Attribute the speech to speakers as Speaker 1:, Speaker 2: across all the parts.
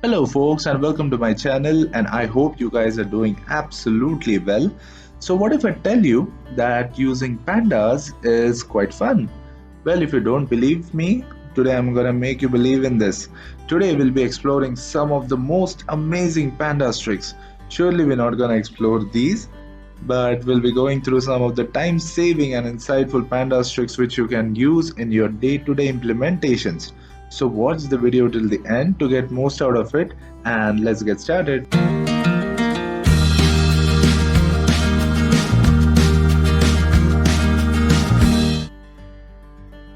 Speaker 1: Hello folks and welcome to my channel, and I hope you guys are doing absolutely well. So what if I tell you that using pandas is quite fun? Well, if you don't believe me, today I'm gonna make you believe in this. Today we'll be exploring some of the most amazing pandas tricks. Surely we're not gonna explore these, but we'll be going through some of the time saving and insightful pandas tricks which you can use in your day-to-day implementations. So watch the video till the end to get most out of it, and let's get started.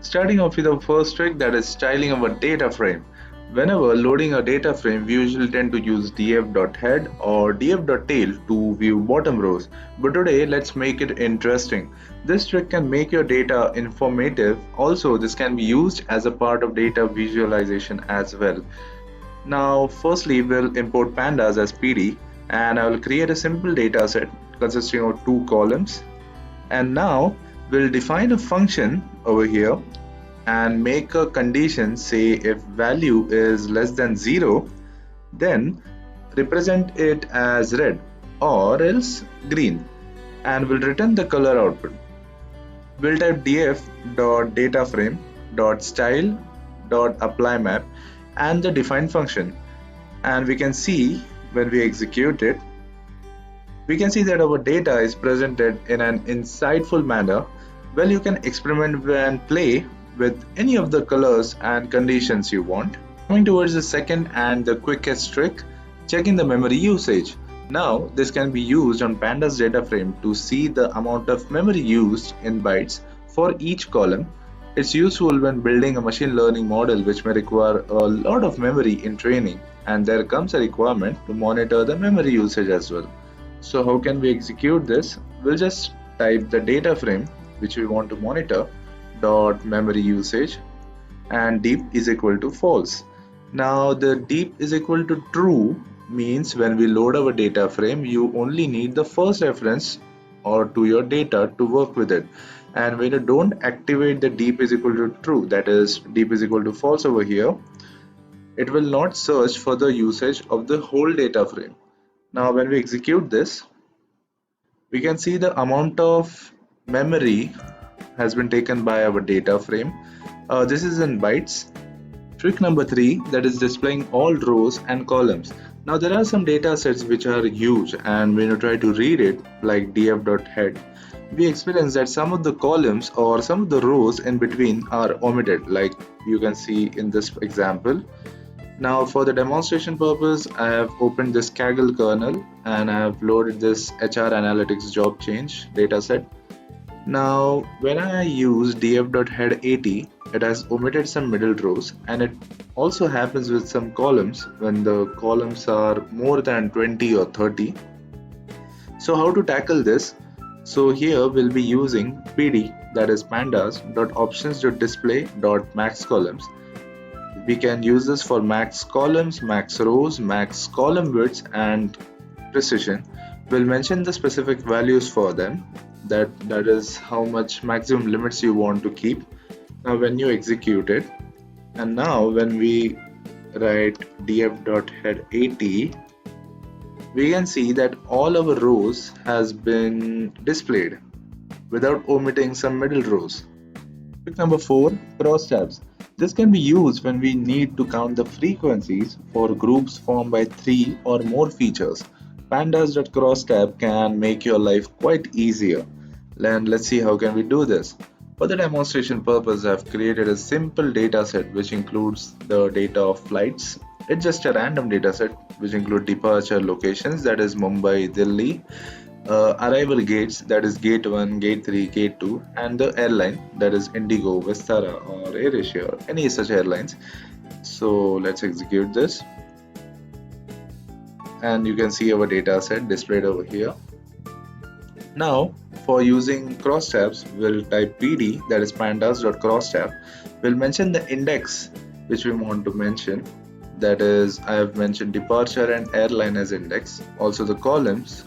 Speaker 1: Starting off with our first trick, that is styling our data frame. Whenever loading a data frame, we usually tend to use df.head or df.tail to view bottom rows. But today, let's make it interesting. This trick can make your data informative. Also, this can be used as a part of data visualization as well. Now, firstly, we'll import pandas as PD, and I will create a simple data set consisting of two columns. And now we'll define a function over here and make a condition, say if value is less than 0, then represent it as red or else green, and we'll return the color output. We'll type df.dataframe.style.applyMap and the define function, and we can see when we execute it, we can see that our data is presented in an insightful manner. Well, you can experiment and play with any of the colors and conditions you want. Coming towards the second and the quickest trick, checking the memory usage. Now, this can be used on Pandas data frame to see the amount of memory used in bytes for each column. It's useful when building a machine learning model which may require a lot of memory in training, and there comes a requirement to monitor the memory usage as well. So how can we execute this? We'll just type the data frame which we want to monitor dot memory usage, and deep is equal to false. Now the deep is equal to true means when we load our data frame, you only need the first reference or to your data to work with it. And when you don't activate the deep is equal to true, that is deep is equal to false over here, it will not search for the usage of the whole data frame. Now when we execute this, we can see the amount of memory has been taken by our data frame. This is in bytes. Trick number 3, that is displaying all rows and columns. Now there are some data sets which are huge, and when you try to read it like df.head, we experience that some of the columns or some of the rows in between are omitted, like you can see in this example. Now for the demonstration purpose, I have opened this Kaggle kernel and I have loaded this HR analytics job change dataset. Now when I use df.head80, it has omitted some middle rows, and it also happens with some columns when the columns are more than 20 or 30. So how to tackle this? So here we'll be using pd, that is pandas.options.display.max columns. We can use this for max columns, max rows, max column widths, and precision. We'll mention the specific values for them, that is how much maximum limits you want to keep. Now when you execute it, and now when we write df.head80, we can see that all our rows has been displayed without omitting some middle rows. Trick number 4, cross tabs. This can be used when we need to count the frequencies for groups formed by 3 or more features. Pandas.crosstab can make your life quite easier. And let's see how can we do this. For the demonstration purpose, I've created a simple data set which includes the data of flights. It's just a random data set which include departure locations, that is Mumbai, Delhi, arrival gates, that is gate 1, gate 3, gate 2, and the airline, that is Indigo, Vistara or AirAsia or any such airlines. So let's execute this, and you can see our data set displayed over here. Now for using crosstabs, we'll type pd, that is pandas.crosstab. We'll mention the index which we want to mention, that is I have mentioned departure and airline as index, also the columns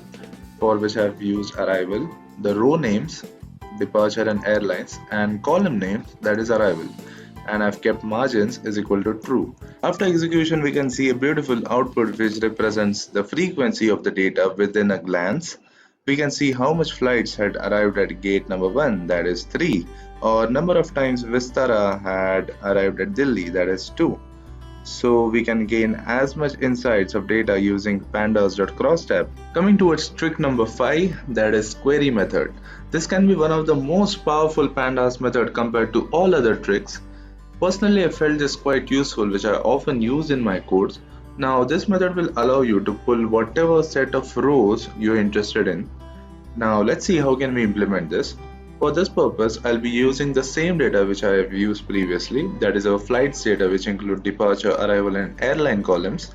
Speaker 1: for which I have used arrival, the row names departure and airlines, and column names, that is arrival. and I've kept margins is equal to true. After execution, we can see a beautiful output which represents the frequency of the data within a glance. We can see how much flights had arrived at gate number 1, that is 3, or number of times Vistara had arrived at Delhi, that is 2. So we can gain as much insights of data using pandas.crosstab. Coming towards trick number 5, that is query method. This can be one of the most powerful pandas method compared to all other tricks. Personally, I felt this quite useful, which I often use in my codes. Now this method will allow you to pull whatever set of rows you're interested in. Now let's see how can we implement this. For this purpose, I'll be using the same data which I have used previously, that is our flights data, which include departure, arrival and airline columns.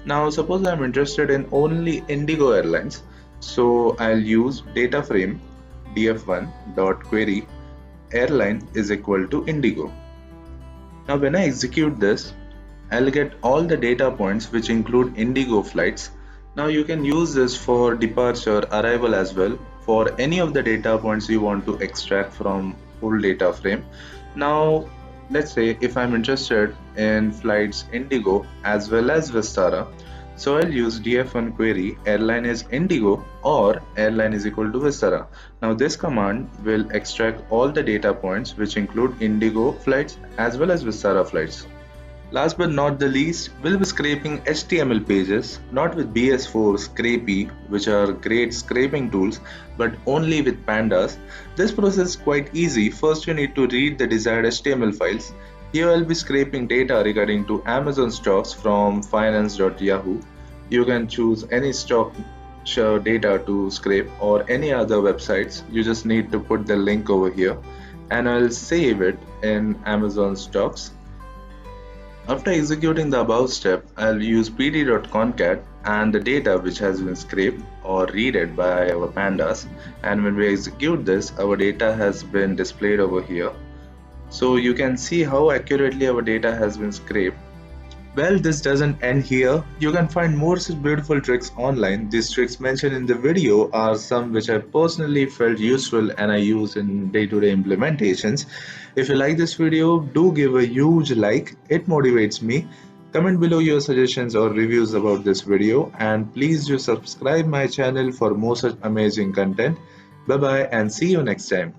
Speaker 1: Now suppose I'm interested in only Indigo Airlines, so I'll use DATAFRAME df1.query airline is equal to Indigo. Now when I execute this, I'll get all the data points which include Indigo flights. Now you can use this for departure, arrival as well, for any of the data points you want to extract from full data frame. Now let's say if I'm interested in flights Indigo as well as Vistara, so I'll use df1 query airline is Indigo or airline is equal to Vistara. Now this command will extract all the data points which include Indigo flights as well as Vistara flights. Last but not the least, we'll be scraping HTML pages, not with BS4 Scrapey, which are great scraping tools, but only with Pandas. This process is quite easy. First you need to read the desired HTML files. Here I'll be scraping data regarding to Amazon stocks from finance.yahoo. You can choose any stock data to scrape or any other websites. You just need to put the link over here and I'll save it in Amazon stocks. After executing the above step, I'll use pd.concat and the data which has been scraped or read by our pandas, and when we execute this, our data has been displayed over here. So you can see how accurately our data has been scraped. Well, this doesn't end here. You can find more such beautiful tricks online. These tricks mentioned in the video are some which I personally felt useful and I use in day-to-day implementations. If you like this video, do give a huge like. It motivates me. Comment below your suggestions or reviews about this video and please do subscribe my channel for more such amazing content. Bye bye and see you next time.